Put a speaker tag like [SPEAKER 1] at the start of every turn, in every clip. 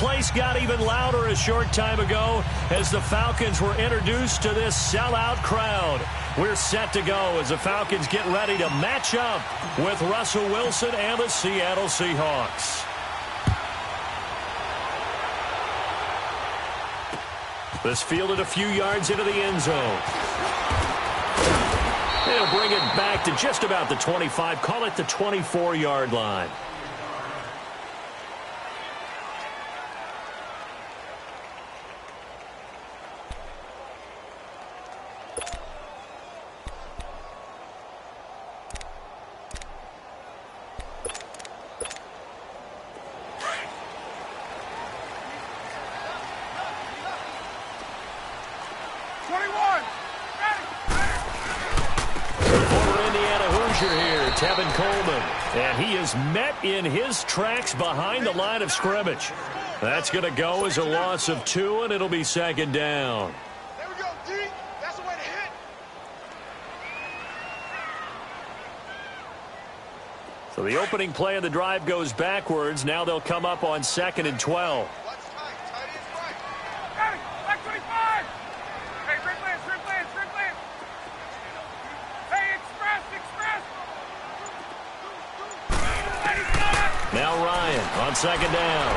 [SPEAKER 1] place got even louder a short time ago as the Falcons were introduced to this sellout crowd. We're set to go as the Falcons get ready to match up with Russell Wilson and the Seattle Seahawks. This fielded a few yards into the end zone. They'll bring it back to just about the 25, call it the 24-yard line. And he is met in his tracks behind the line of scrimmage. That's going to go as a loss of 2, and it'll be second down.
[SPEAKER 2] There we go, D. That's the way to hit.
[SPEAKER 1] So the opening play of the drive goes backwards. Now they'll come up on 2nd and 12. Now Ryan on 2nd down.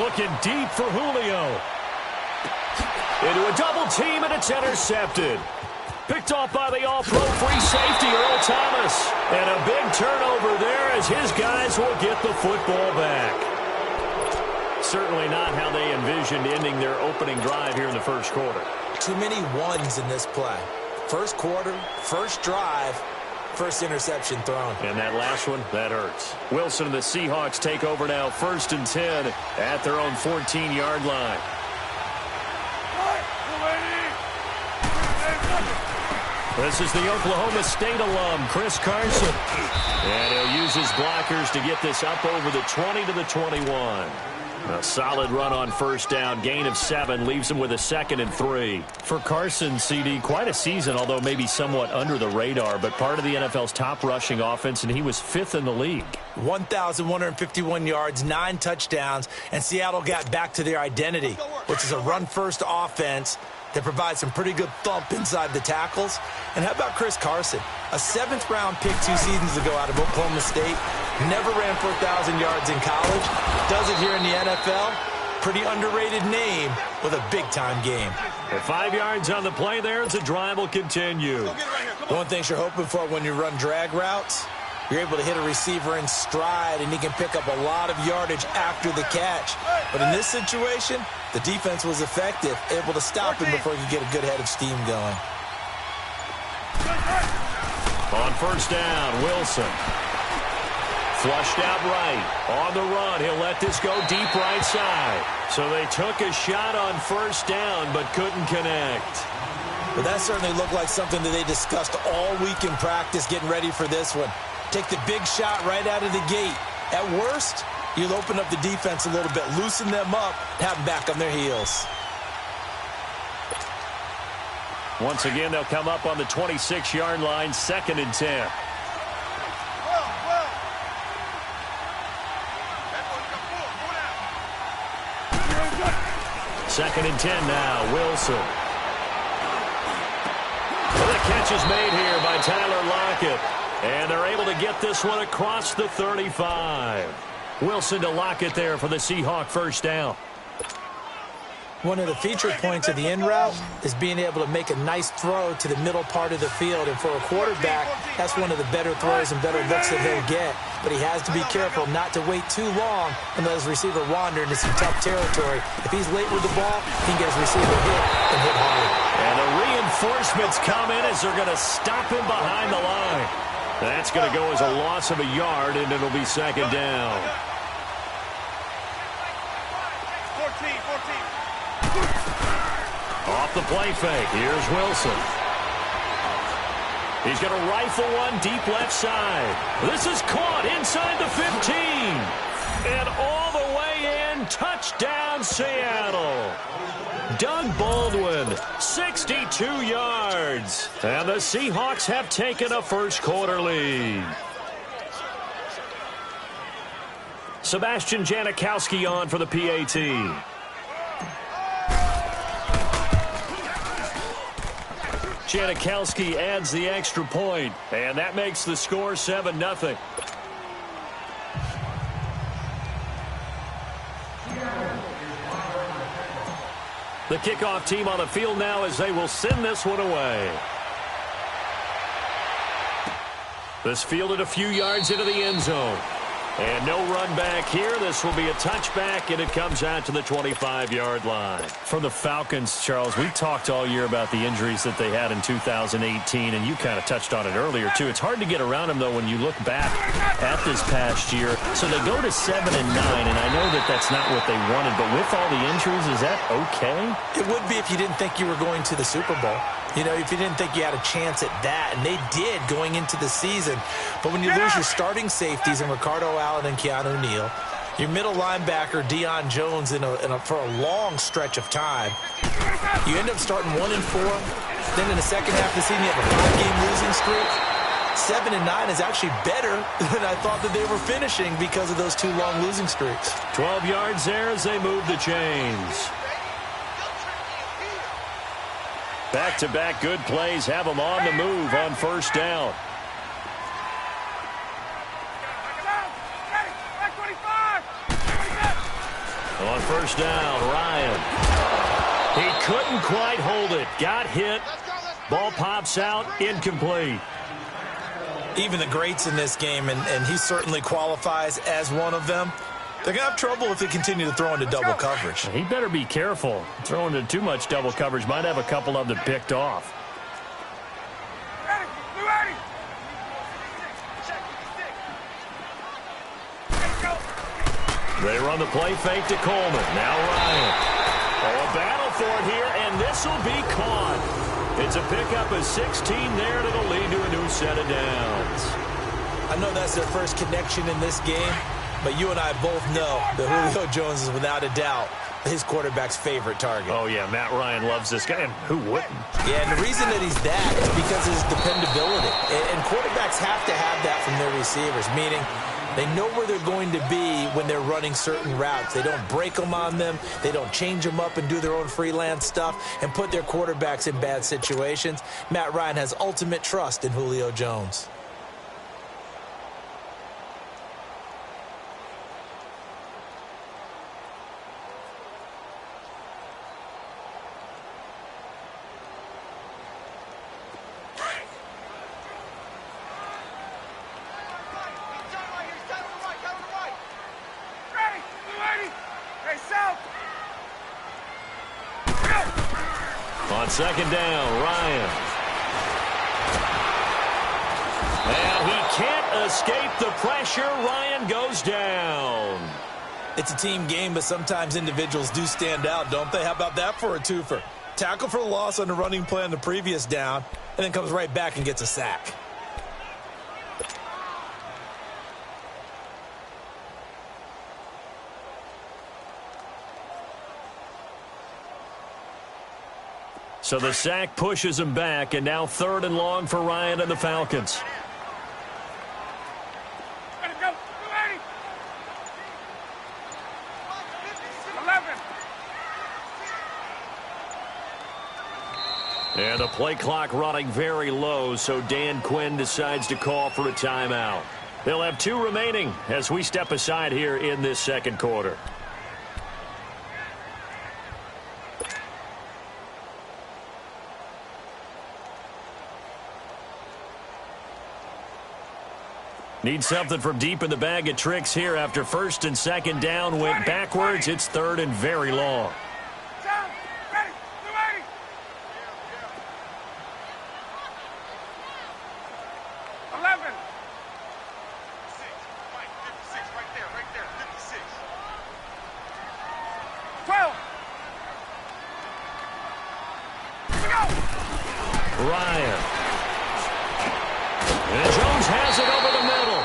[SPEAKER 1] Looking deep for Julio. Into a double team, and it's intercepted. Picked off by the all-pro free safety, Earl Thomas. And a big turnover there as his guys will get the football back. Certainly not how they envisioned ending their opening drive here in the first quarter.
[SPEAKER 3] Too many ones in this play. First quarter, first drive, first interception thrown.
[SPEAKER 1] And that last one, that hurts. Wilson and the Seahawks take over now, 1st and 10 at their own 14-yard line. This is the Oklahoma State alum, Chris Carson. And he'll use his blockers to get this up over the 20 to the 21. A solid run on first down, gain of 7, leaves him with a 2nd and 3. For Carson, CD, quite a season, although maybe somewhat under the radar, but part of the NFL's top rushing offense, and he was 5th in the league.
[SPEAKER 3] 1,151 yards, 9 touchdowns, and Seattle got back to their identity, which is a run-first offense that provides some pretty good thump inside the tackles. And how about Chris Carson? A 7th-round pick 2 seasons ago out of Oklahoma State. Never ran for 1,000 yards in college. Does it here in the NFL. Pretty underrated name with a big-time game.
[SPEAKER 1] And 5 yards on the play there as the drive will continue.
[SPEAKER 3] One thing you're hoping for when you run drag routes, you're able to hit a receiver in stride, and he can pick up a lot of yardage after the catch. But in this situation, the defense was effective, able to stop him before he could get a good head of steam going.
[SPEAKER 1] On first down, Wilson. Flushed out right. On the run, he'll let this go deep right side. So they took a shot on first down, but couldn't connect.
[SPEAKER 3] But that certainly looked like something that they discussed all week in practice getting ready for this one. Take the big shot right out of the gate. At worst, you'll open up the defense a little bit, loosen them up, have them back on their heels.
[SPEAKER 1] Once again, they'll come up on the 26-yard line, 2nd and 10. Second and 10 now, Wilson. Well, the catch is made here by Tyler Lockett. And they're able to get this one across the 35. Wilson to Lockett there for the Seahawk first down.
[SPEAKER 3] One of the feature points of the in route is being able to make a nice throw to the middle part of the field. And for a quarterback, that's one of the better throws and better looks that he'll get. But he has to be careful not to wait too long and let his receiver wander into some tough territory. If he's late with the ball, he can get his receiver hit and hit hard.
[SPEAKER 1] And the reinforcements come in as they're going to stop him behind the line. That's going to go as a loss of a yard, and it'll be second down.
[SPEAKER 2] 14.
[SPEAKER 1] Off the play fake, here's Wilson. He's going to rifle one deep left side. This is caught inside the 15. And all the way in, touchdown Seattle. Doug Baldwin, 62 yards. And the Seahawks have taken a first quarter lead. Sebastian Janikowski on for the PAT. Janikowski adds the extra point, and that makes the score 7-0. The kickoff team on the field now as they will send this one away. This fielded a few yards into the end zone. And no run back here. This will be a touchback, and it comes out to the 25-yard line.
[SPEAKER 4] For the Falcons, Charles, we talked all year about the injuries that they had in 2018, and you kind of touched on it earlier, too. It's hard to get around them, though, when you look back at this past year. So they go to 7-9, and I know that that's not what they wanted, but with all the injuries, is that okay?
[SPEAKER 3] It would be if you didn't think you were going to the Super Bowl. You know, if you didn't think you had a chance at that, and they did going into the season. But when you lose your starting safeties in Ricardo Allen and Keanu Neal, your middle linebacker Deion Jones for a long stretch of time, you end up starting 1-4. Then in the second half of the season, you have a 5-game losing streak. 7-9 is actually better than I thought that they were finishing because of those 2 long losing streaks.
[SPEAKER 1] 12 yards there as they move the chains. Back-to-back good plays have them on the move on first down. On first down, Ryan. He couldn't quite hold it. Got hit. Ball pops out. Incomplete.
[SPEAKER 3] Even the greats in this game, and he certainly qualifies as one of them, they're going to have trouble if they continue to throw into double coverage.
[SPEAKER 4] He better be careful. Throwing into too much double coverage might have a couple of them picked off.
[SPEAKER 1] They run the play fake to Coleman. Now Ryan. Oh, a battle for it here, and this will be caught. It's a pickup of 16 there, and it'll lead to a new set of downs.
[SPEAKER 3] I know that's their first connection in this game, but you and I both know that Julio Jones is without a doubt his quarterback's favorite target.
[SPEAKER 4] Oh, yeah, Matt Ryan loves this guy, and who wouldn't?
[SPEAKER 3] Yeah, and the reason that he's that is because of his dependability. And quarterbacks have to have that from their receivers, meaning they know where they're going to be when they're running certain routes. They don't break them on them. They don't change them up and do their own freelance stuff and put their quarterbacks in bad situations. Matt Ryan has ultimate trust in Julio Jones.
[SPEAKER 1] On second down, Ryan. And he can't escape the pressure. Ryan goes down.
[SPEAKER 3] It's a team game, but sometimes individuals do stand out, don't they? How about that for a twofer? Tackle for the loss on the running play on the previous down, and then comes right back and gets a sack.
[SPEAKER 1] So the sack pushes him back, and now 3rd and long for Ryan and the Falcons. And the play clock running very low, so Dan Quinn decides to call for a timeout. They'll have 2 remaining as we step aside here in this second quarter. Need something from deep in the bag of tricks here after 1st and 2nd down went backwards. It's 3rd and very long. Ryan. And Jones has it over the middle.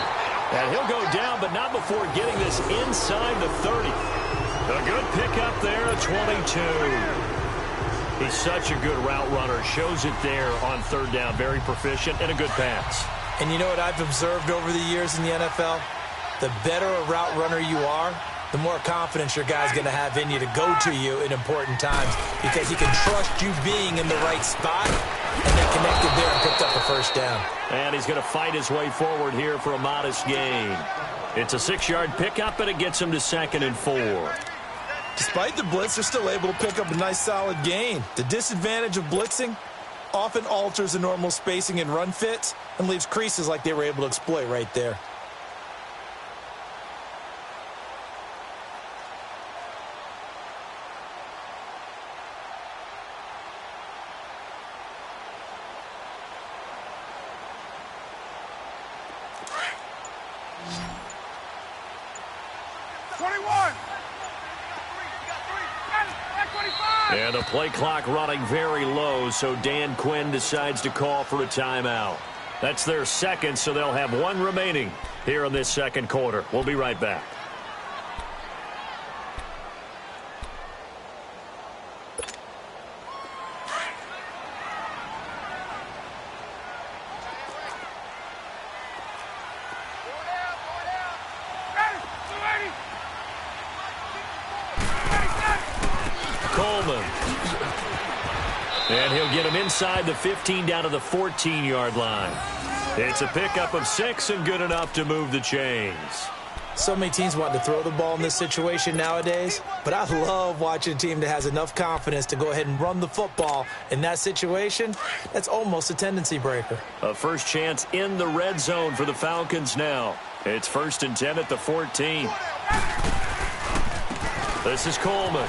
[SPEAKER 1] And he'll go down, but not before getting this inside the 30. A good pickup there at 22. He's such a good route runner. Shows it there on 3rd down. Very proficient and a good pass.
[SPEAKER 3] And you know what I've observed over the years in the NFL? the better a route runner you are, the more confidence your guy's going to have in you to go to you in important times because he can trust you being in the right spot, and they connected there and picked up a first down.
[SPEAKER 1] And he's going to fight his way forward here for a modest gain. It's a 6-yard pickup, and it gets him to 2nd and 4.
[SPEAKER 3] Despite the blitz, they're still able to pick up a nice solid gain. The disadvantage of blitzing often alters the normal spacing and run fits and leaves creases like they were able to exploit right there.
[SPEAKER 1] And the play clock running very low, so Dan Quinn decides to call for a timeout. That's their second, so they'll have one remaining here in this second quarter. We'll be right back. And he'll get him inside the 15 down to the 14-yard line. It's a pickup of 6 and good enough to move the chains.
[SPEAKER 3] So many teams want to throw the ball in this situation nowadays, but I love watching a team that has enough confidence to go ahead and run the football in that situation. That's almost a tendency breaker.
[SPEAKER 1] A first chance in the red zone for the Falcons now. It's 1st and 10 at the 14. This is Coleman.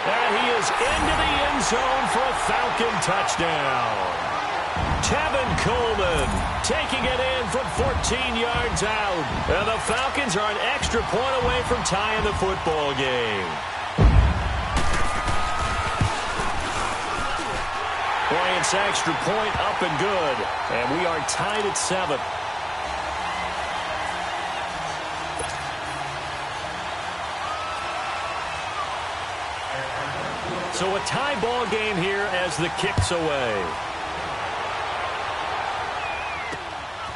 [SPEAKER 1] And he is into the end zone for a Falcon touchdown. Tevin Coleman taking it in from 14 yards out. And the Falcons are an extra point away from tying the football game. Bryant's extra point up and good. And we are tied at 7. So a tie ball game here as the kick's away.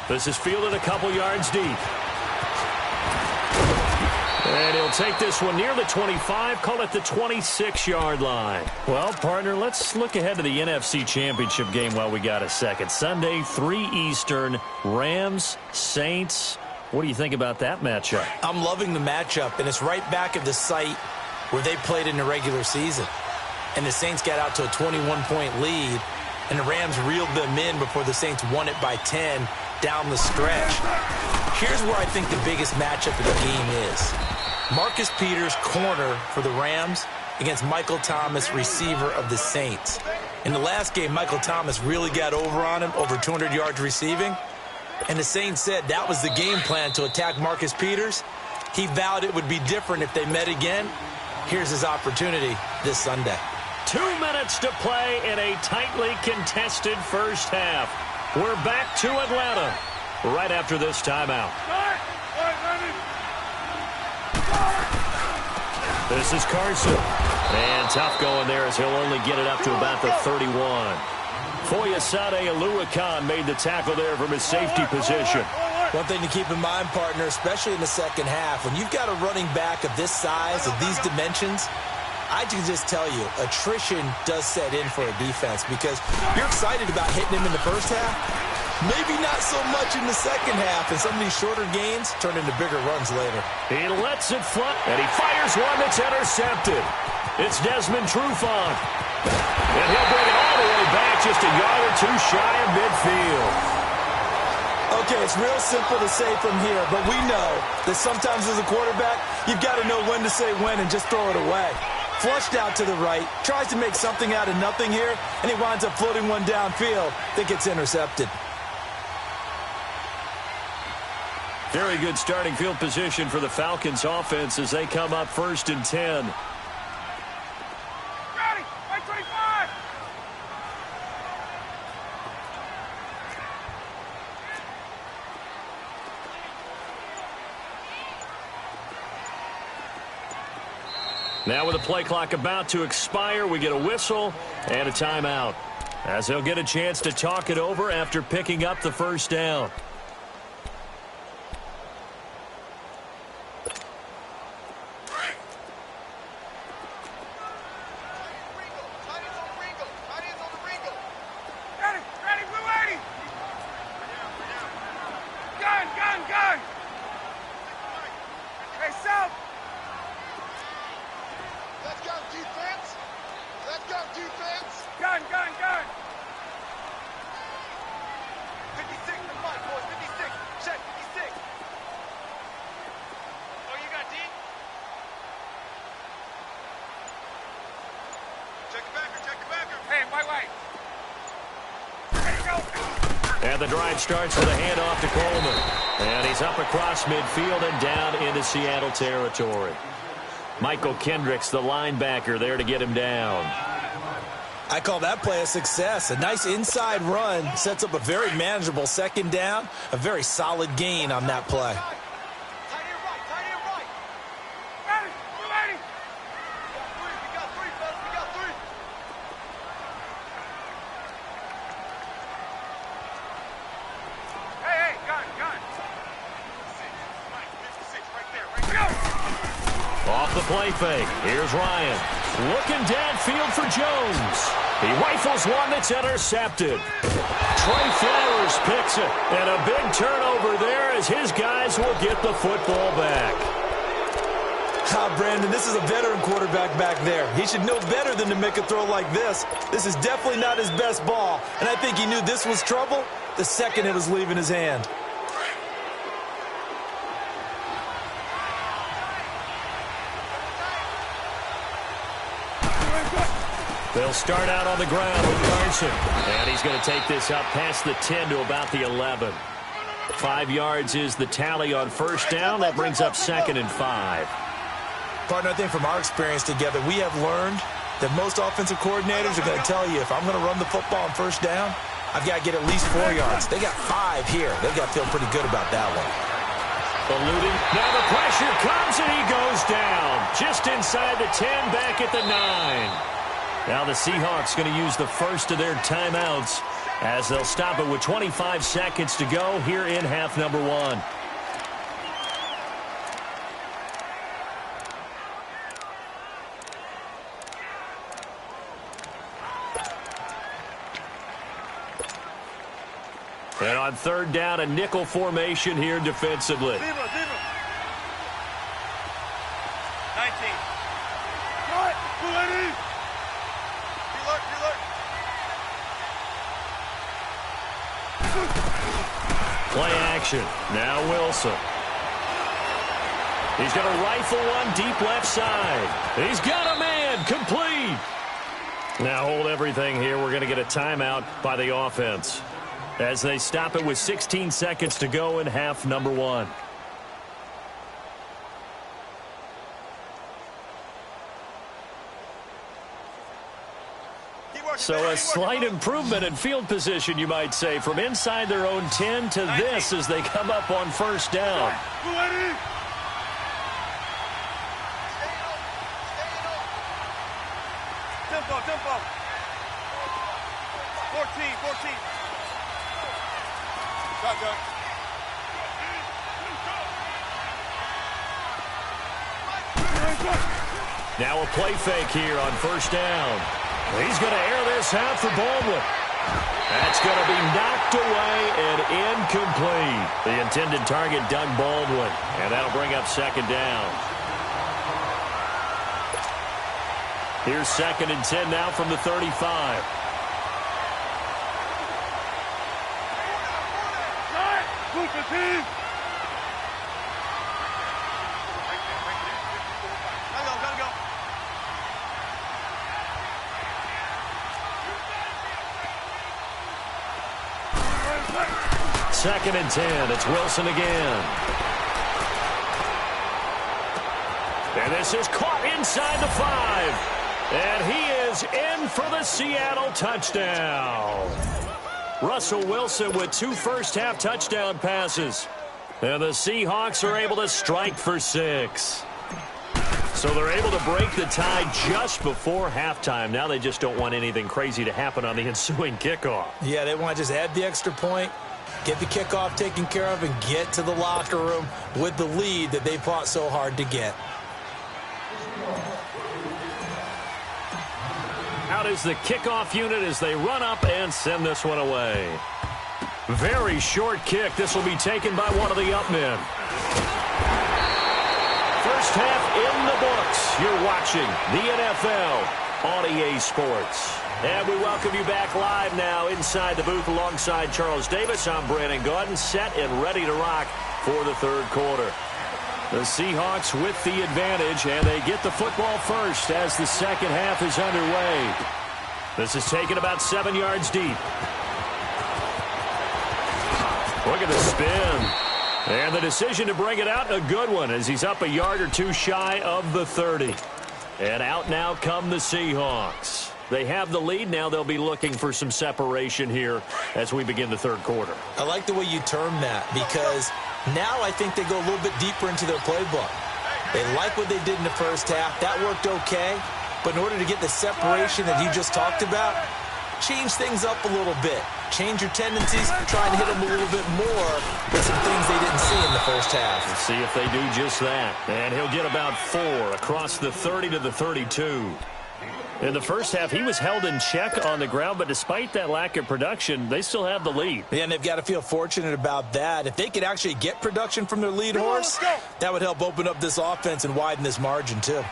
[SPEAKER 1] This is fielded a couple yards deep. And he'll take this one near the 25, call it the 26-yard line. Well, partner, let's look ahead to the NFC Championship game while we got a second. Sunday, 3 Eastern, Rams, Saints. What do you think about that matchup?
[SPEAKER 3] I'm loving the matchup, and it's right back at the site where they played in the regular season. And the Saints got out to a 21-point lead, and the Rams reeled them in before the Saints won it by 10 down the stretch. Here's where I think the biggest matchup of the game is. Marcus Peters, corner for the Rams, against Michael Thomas, receiver of the Saints. In the last game, Michael Thomas really got over on him, over 200 yards receiving. And the Saints said that was the game plan to attack Marcus Peters. He vowed it would be different if they met again. Here's his opportunity this Sunday.
[SPEAKER 1] 2 minutes to play in a tightly contested first half. We're back to Atlanta right after this timeout. This is Carson. And tough going there as he'll only get it up to about the 31. Foyesade Aluakan made the tackle there from his safety position.
[SPEAKER 3] One thing to keep in mind, partner, especially in the second half, when you've got a running back of this size, of these dimensions, I can just tell you, attrition does set in for a defense because you're excited about hitting him in the first half. Maybe not so much in the second half, and some of these shorter gains turn into bigger runs later.
[SPEAKER 1] He lets it fly, and he fires one that's intercepted. It's Desmond Trufant. And he'll bring it all the way back just a yard or two shy of midfield.
[SPEAKER 3] Okay, it's real simple to say from here, but we know that sometimes as a quarterback, you've got to know when to say when and just throw it away. Flushed out to the right, tries to make something out of nothing here, and he winds up floating one downfield that gets intercepted.
[SPEAKER 1] Very good starting field position for the Falcons offense as they come up 1st and 10.
[SPEAKER 2] Ready, 25.
[SPEAKER 1] Now with the play clock about to expire, we get a whistle and a timeout as they'll get a chance to talk it over after picking up the first down. And the drive starts with a handoff to Coleman. And he's up across midfield and down into Seattle territory. Michael Kendricks, the linebacker, there to get him down.
[SPEAKER 3] I call that play a success. A nice inside run sets up a very manageable second down. A very solid gain on that play.
[SPEAKER 1] Off the play fake. Here's Ryan. Looking downfield for Jones. He rifles one that's intercepted. Trey Flowers picks it. And a big turnover there as his guys will get the football back.
[SPEAKER 3] Brandon, this is a veteran quarterback back there. He should know better than to make a throw like this. This is definitely not his best ball. And I think he knew this was trouble the second it was leaving his hand.
[SPEAKER 1] They'll start out on the ground with Carson. And he's going to take this up past the 10 to about the 11. 5 yards is the tally on first down. That brings up 2nd and 5.
[SPEAKER 3] Partner, I think from our experience together, we have learned that most offensive coordinators are going to tell you, if I'm going to run the football on first down, I've got to get at least 4 yards. They got 5 here. They've got to feel pretty good about that one.
[SPEAKER 1] Eluding. Now the pressure comes and he goes down. Just inside the 10, back at the 9. Now the Seahawks going to use the first of their timeouts as they'll stop it with 25 seconds to go here in half number 1. And on third down, a nickel formation here defensively.
[SPEAKER 2] 19.
[SPEAKER 1] Play action. Now Wilson. He's going to rifle one deep left side. He's got a man. Complete. Now hold everything here. We're going to get a timeout by the offense as they stop it with 16 seconds to go in half number 1. So a slight improvement in field position, you might say, from inside their own 10 to this as they come up on first down.
[SPEAKER 2] Tempo. 14. Shotgun.
[SPEAKER 1] Now a play fake here on first down. He's going to air this out for Baldwin. That's going to be knocked away and incomplete. The intended target, Doug Baldwin. And that'll bring up second down. Here's 2nd and 10 now from the 35. Second and 10. It's Wilson again. And this is caught inside the 5. And he is in for the Seattle touchdown. Russell Wilson with 2 first-half touchdown passes. And the Seahawks are able to strike for 6. So they're able to break the tie just before halftime. Now they just don't want anything crazy to happen on the ensuing kickoff.
[SPEAKER 3] Yeah, they want to just add the extra point, get the kickoff taken care of, and get to the locker room with the lead that they fought so hard to get.
[SPEAKER 1] Out is the kickoff unit as they run up and send this one away. Very short kick. This will be taken by one of the up men. First half in the books. You're watching the NFL on EA Sports. And we welcome you back live now inside the booth alongside Charles Davis. I'm Brandon Gaudin, set and ready to rock for the third quarter. The Seahawks with the advantage, and they get the football first as the second half is underway. This is taken about 7 yards deep. Look at the spin. And the decision to bring it out, a good one, as he's up a yard or two shy of the 30. And out now come the Seahawks. They have the lead. Now they'll be looking for some separation here as we begin the third quarter.
[SPEAKER 3] I like the way you term that, because now I think they go a little bit deeper into their playbook. They like what they did in the first half. That worked okay. But in order to get the separation that you just talked about, change things up a little bit. Change your tendencies, try and hit them a little bit more with some things they didn't see in the first half.
[SPEAKER 1] Let's see if they do just that. And he'll get about 4 across the 30 to the 32. In the first half, he was held in check on the ground, but despite that lack of production, they still have the lead.
[SPEAKER 3] Yeah, and they've got to feel fortunate about that. If they could actually get production from their lead horse, that would help open up this offense and widen this margin too.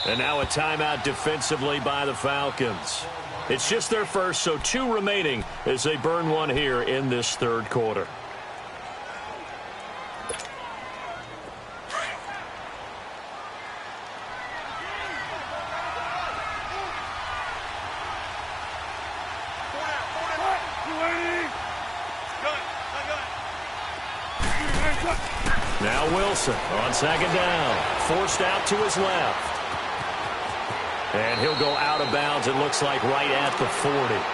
[SPEAKER 1] And now a timeout defensively by the Falcons. It's just their first, so 2 remaining as they burn one here in this third quarter. Now Wilson on second down. Forced out to his left. And he'll go out of bounds, it looks like, right at the 40.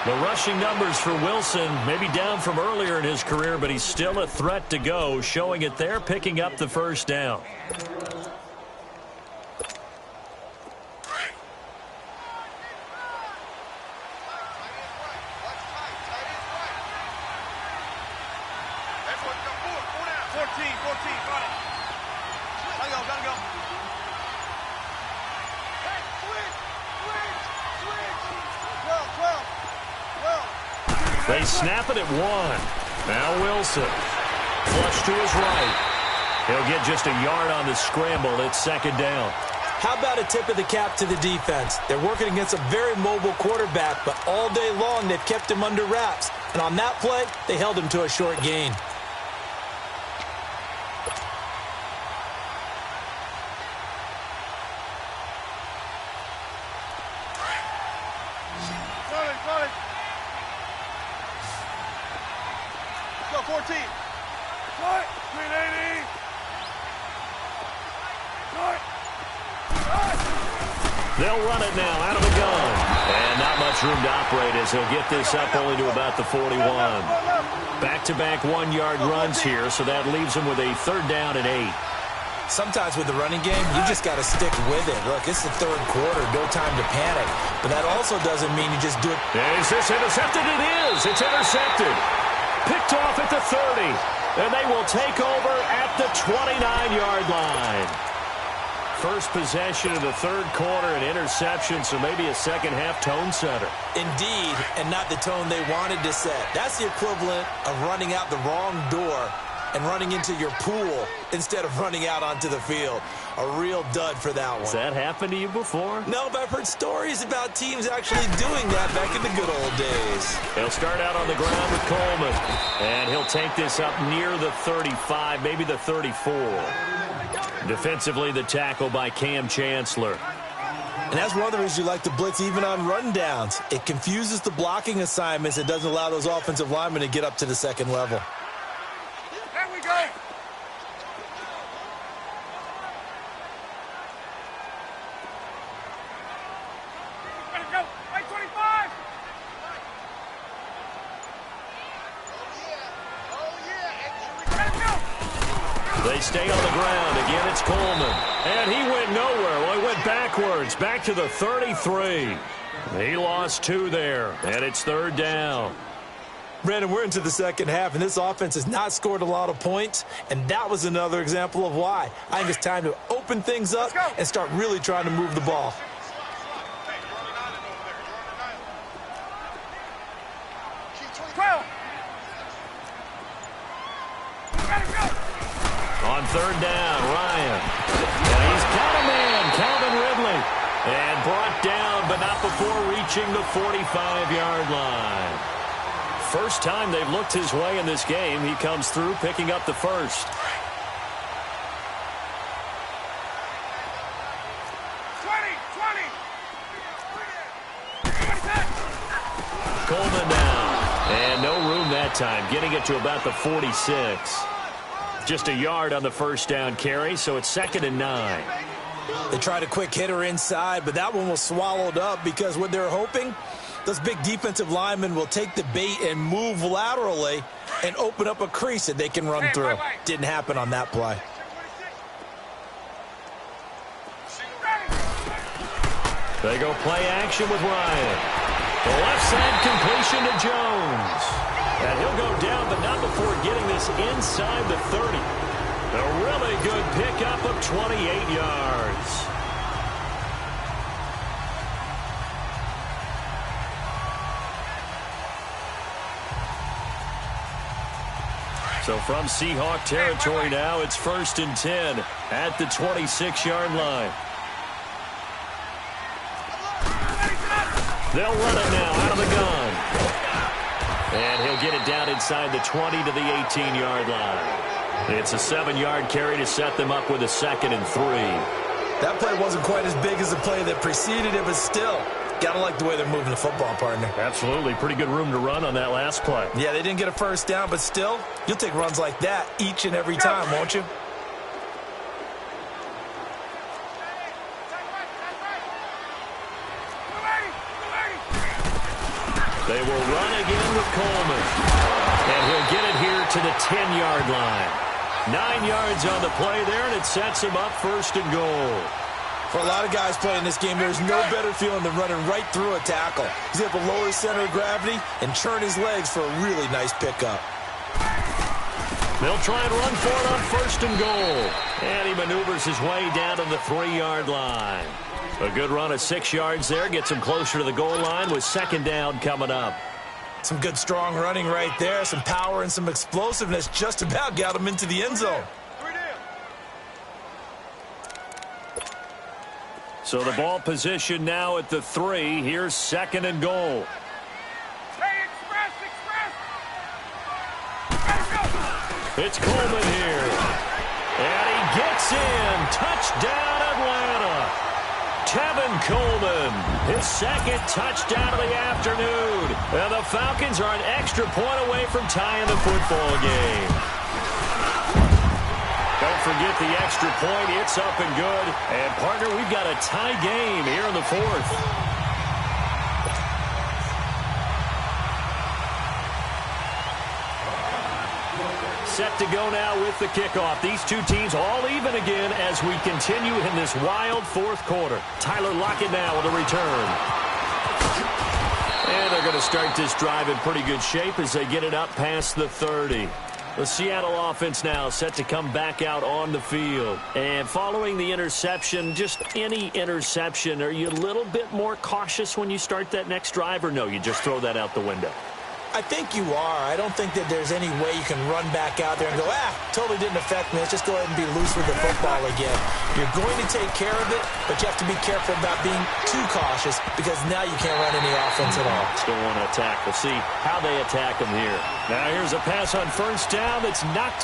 [SPEAKER 1] The rushing numbers for Wilson, maybe down from earlier in his career, but he's still a threat to go, showing it there, picking up the first down. They snap it at 1. Now Wilson. Flush to his right. He'll get just a yard on the scramble. It's second down.
[SPEAKER 3] How about a tip of the cap to the defense? They're working against a very mobile quarterback, but all day long they've kept him under wraps. And on that play, they held him to a short gain.
[SPEAKER 1] They'll run it now out of the gun. And not much room to operate as he'll get this up only to about the 41. Back-to-back 1-yard runs here, so that leaves him with a third down and 8.
[SPEAKER 3] Sometimes with the running game, you just got to stick with it. Look, it's the third quarter, no time to panic. But that also doesn't mean you just do it.
[SPEAKER 1] Is this intercepted? It is. It's intercepted. Picked off at the 30. And they will take over at the 29-yard line. First possession of the third quarter, an interception, so maybe a second-half tone setter.
[SPEAKER 3] Indeed, and not the tone they wanted to set. That's the equivalent of running out the wrong door and running into your pool instead of running out onto the field. A real dud for that one.
[SPEAKER 1] Has that happened to you before?
[SPEAKER 3] No, but I've heard stories about teams actually doing that back in the good old days.
[SPEAKER 1] He'll start out on the ground with Coleman, and he'll take this up near the 35, maybe the 34. Defensively, the tackle by Cam Chancellor.
[SPEAKER 3] And that's one of the reasons you like to blitz even on rundowns. It confuses the blocking assignments. It doesn't allow those offensive linemen to get up to the second level.
[SPEAKER 2] There we go. Let it go. 25.
[SPEAKER 1] They stay on the ground. Again, it's Coleman. And he went nowhere. Well, he went backwards, back to the 33. He lost 2 there, and it's third down.
[SPEAKER 3] Brandon, we're into the second half, and this offense has not scored a lot of points, and that was another example of why. I think it's time to open things up and start really trying to move the ball.
[SPEAKER 1] On third down, Ryan. And he's got a man, Calvin Ridley. And brought down, but not before reaching the 45-yard line. First time they've looked his way in this game. He comes through, picking up the first.
[SPEAKER 2] 20.
[SPEAKER 1] Coleman that time, getting it to about the 46. Just a yard on the first down carry, so it's 2nd and 9.
[SPEAKER 3] They tried a quick hitter inside, but that one was swallowed up because what they're hoping, those big defensive linemen will take the bait and move laterally and open up a crease that they can run through. Didn't happen on that play.
[SPEAKER 1] They go play action with Ryan. The left side completion to Jones. And he'll go down, but not before getting this inside the 30. A really good pickup of 28 yards. So from Seahawk territory now, it's 1st and 10 at the 26-yard line. They'll run it now out of the gun. And he'll get it down inside the 20 to the 18-yard line. It's a 7-yard carry to set them up with a 2nd and 3.
[SPEAKER 3] That play wasn't quite as big as the play that preceded it, but still, gotta like the way they're moving the football, partner.
[SPEAKER 1] Absolutely. Pretty good room to run on that last play.
[SPEAKER 3] Yeah, they didn't get a first down, but still, you'll take runs like that each and every time, won't you?
[SPEAKER 1] They will run again with Coleman. And he'll get it here to the 10-yard line. 9 yards on the play there, and it sets him up 1st and goal.
[SPEAKER 3] For a lot of guys playing this game, there's no better feeling than running right through a tackle. He's able to lower his center of gravity and churn his legs for a really nice pickup.
[SPEAKER 1] They'll try and run for it on 1st and goal. And he maneuvers his way down to the 3-yard line. A good run of 6 yards there. Gets him closer to the goal line with 2nd down coming up.
[SPEAKER 3] Some good strong running right there. Some power and some explosiveness just about got him into the end zone.
[SPEAKER 1] So the ball position now at the 3. Here's 2nd and goal. It's Coleman here. And he gets in. Touchdown, Atlanta. Tevin Coleman, his 2nd touchdown of the afternoon. And the Falcons are an extra point away from tying the football game. Don't forget the extra point. It's up and good. And, partner, we've got a tie game here in the 4th. Set to go now with the kickoff. These two teams all even again as we continue in this wild 4th quarter. Tyler Lockett now with a return. And they're going to start this drive in pretty good shape as they get it up past the 30. The Seattle offense now set to come back out on the field. And following the interception, just any interception, are you a little bit more cautious when you start that next drive, or no, you just throw that out the window?
[SPEAKER 3] I think you are. I don't think that there's any way you can run back out there and go, totally didn't affect me. Let's just go ahead and be loose with the football again. You're going to take care of it, but you have to be careful about being too cautious because now you can't run any offense at all.
[SPEAKER 1] Still want to attack. We'll see how they attack them here. Now here's a pass on 1st down that's not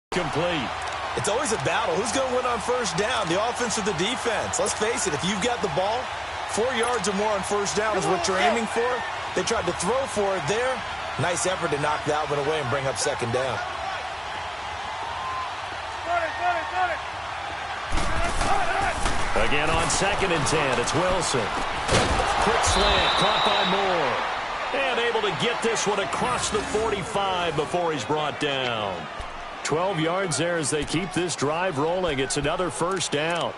[SPEAKER 1] complete.
[SPEAKER 3] It's always a battle. Who's going to win on 1st down, the offense or the defense? Let's face it, if you've got the ball, 4 yards or more on 1st down is what you're aiming for. They tried to throw for it there. Nice effort to knock that one away and bring up 2nd down.
[SPEAKER 1] Again on 2nd and 10, it's Wilson. Quick slant, caught by Moore. And able to get this one across the 45 before he's brought down. 12 yards there as they keep this drive rolling. It's another 1st down.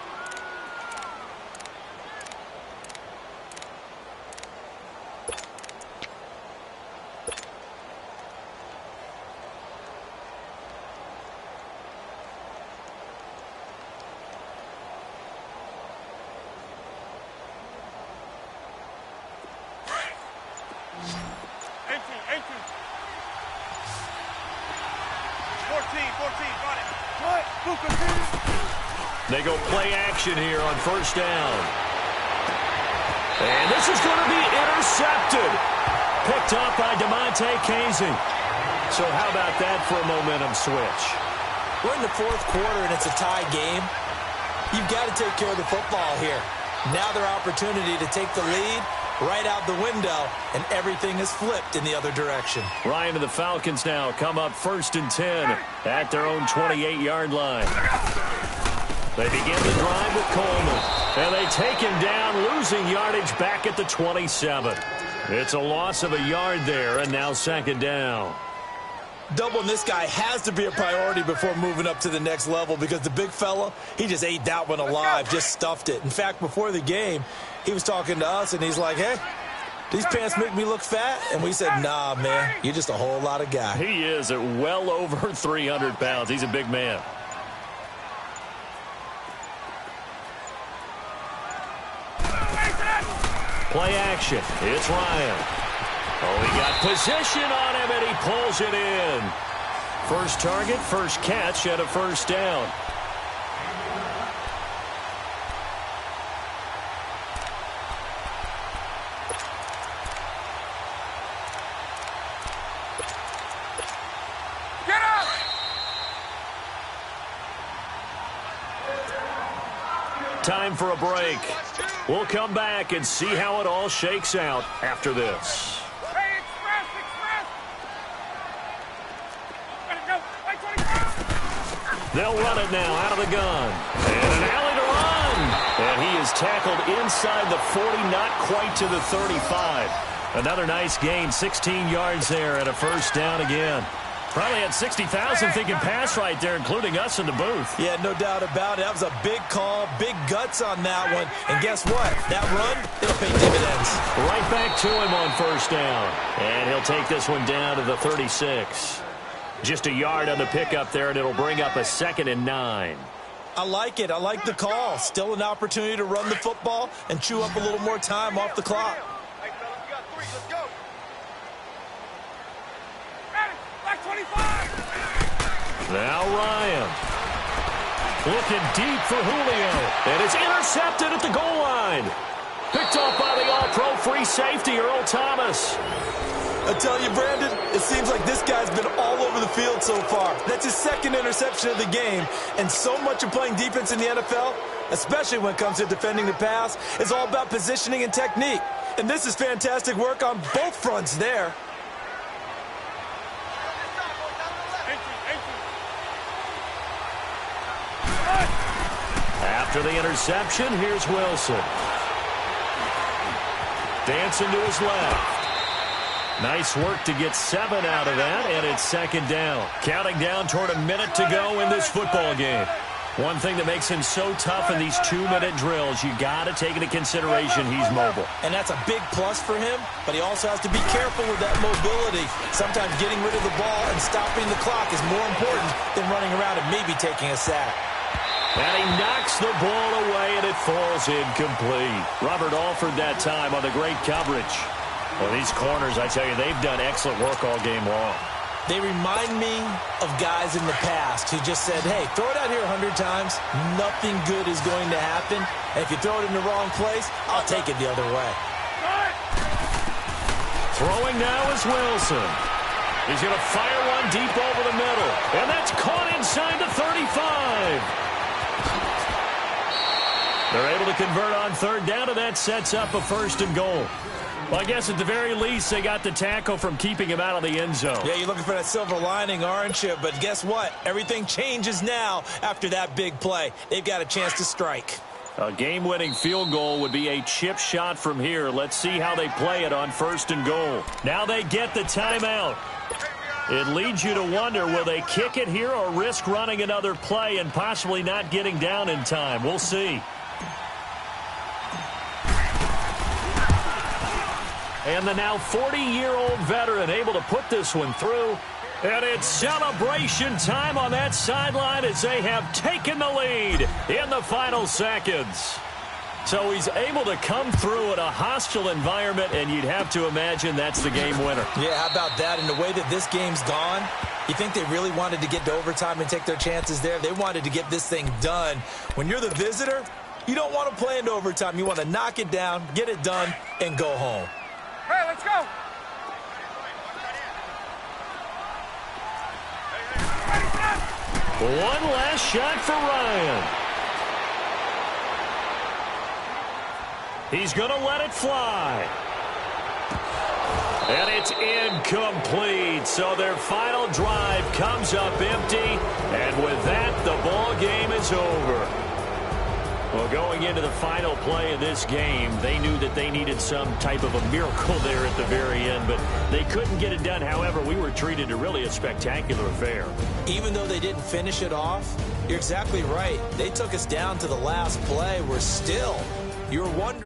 [SPEAKER 1] They go play action here on 1st down. And this is going to be intercepted. Picked up by DeMonte Casey. So how about that for a momentum switch?
[SPEAKER 3] We're in the 4th quarter and it's a tie game. You've got to take care of the football here. Now their opportunity to take the lead right out the window, and everything is flipped in the other direction.
[SPEAKER 4] Ryan and the Falcons now come up 1st and 10 at their own 28-yard line. They begin the drive with Coleman, and they take him down, losing yardage back at the 27. It's a loss of a yard there, and now 2nd down.
[SPEAKER 3] Doubling this guy has to be a priority before moving up to the next level, because the big fella, he just ate that one alive, just stuffed it. In fact, before the game, he was talking to us, and he's like, hey, these pants make me look fat? And we said, nah, man, you're just a whole lot of guy.
[SPEAKER 4] He is at well over 300 pounds. He's a big man. Play action. It's Ryan. Oh, he got position on him, and he pulls it in. First target, first catch, and a 1st down.
[SPEAKER 2] Get up!
[SPEAKER 4] Time for a break. We'll come back and see how it all shakes out after this.
[SPEAKER 2] Hey, express! Gotta go! Right 25!
[SPEAKER 4] They'll run it now out of the gun. And an alley to run. And he is tackled inside the 40, not quite to the 35. Another nice gain, 16 yards there and a 1st down again. Probably had 60,000 thinking pass right there, including us in the booth.
[SPEAKER 3] Yeah, no doubt about it. That was a big call, big guts on that one. And guess what? That run, it'll pay dividends.
[SPEAKER 4] Right back to him on 1st down. And he'll take this one down to the 36. Just a yard on the pickup there, and it'll bring up a 2nd and 9.
[SPEAKER 3] I like it. I like the call. Still an opportunity to run the football and chew up a little more time off the clock.
[SPEAKER 2] Hey, fellas, we got 3. Let's go. Got it. Right 25!
[SPEAKER 4] Now Ryan. Looking deep for Julio. And it's intercepted at the goal line. Picked off by the all-pro free safety, Earl Thomas.
[SPEAKER 3] I tell you, Brandon, it seems like this guy's been all over the field so far. That's his 2nd interception of the game. And so much of playing defense in the NFL, especially when it comes to defending the pass, is all about positioning and technique. And this is fantastic work on both fronts there.
[SPEAKER 4] After the interception, here's Wilson. Dancing to his left. Nice work to get 7 out of that, and it's 2nd down. Counting down toward a minute to go in this football game. One thing that makes him so tough in these 2-minute drills, you got to take into consideration he's mobile.
[SPEAKER 3] And that's a big plus for him, but he also has to be careful with that mobility. Sometimes getting rid of the ball and stopping the clock is more important than running around and maybe taking a sack.
[SPEAKER 4] And he knocks the ball away, and it falls incomplete. Robert Alford that time on the great coverage. Well, these corners, I tell you, they've done excellent work all game long.
[SPEAKER 3] They remind me of guys in the past who just said, hey, throw it out here 100 times, nothing good is going to happen. And if you throw it in the wrong place, I'll take it the other way.
[SPEAKER 4] Throwing now is Wilson. He's going to fire one deep over the middle. And that's caught inside the 35. They're able to convert on 3rd down, and that sets up a 1st and goal. Well, I guess at the very least, they got the tackle from keeping him out of the end zone.
[SPEAKER 3] Yeah, you're looking for that silver lining, aren't you? But guess what? Everything changes now after that big play. They've got a chance to strike.
[SPEAKER 4] A game-winning field goal would be a chip shot from here. Let's see how they play it on 1st and goal. Now they get the timeout. It leads you to wonder, will they kick it here or risk running another play and possibly not getting down in time? We'll see. And the now 40-year-old veteran able to put this one through. And it's celebration time on that sideline as they have taken the lead in the final seconds. So he's able to come through in a hostile environment, and you'd have to imagine that's the game winner.
[SPEAKER 3] Yeah, how about that? And the way that this game's gone, you think they really wanted to get to overtime and take their chances there? They wanted to get this thing done. When you're the visitor, you don't want to play into overtime. You want to knock it down, get it done, and go home.
[SPEAKER 2] Hey, let's go.
[SPEAKER 4] One last shot for Ryan. He's going to let it fly.
[SPEAKER 1] And it's incomplete. So their final drive comes up empty. And with that, the ball game is over. Well, going into the final play of this game, they knew that they needed some type of a miracle there at the very end, but they couldn't get it done. However, we were treated to really a spectacular affair.
[SPEAKER 3] Even though they didn't finish it off, you're exactly right. They took us down to the last play. We're still, you're wondering.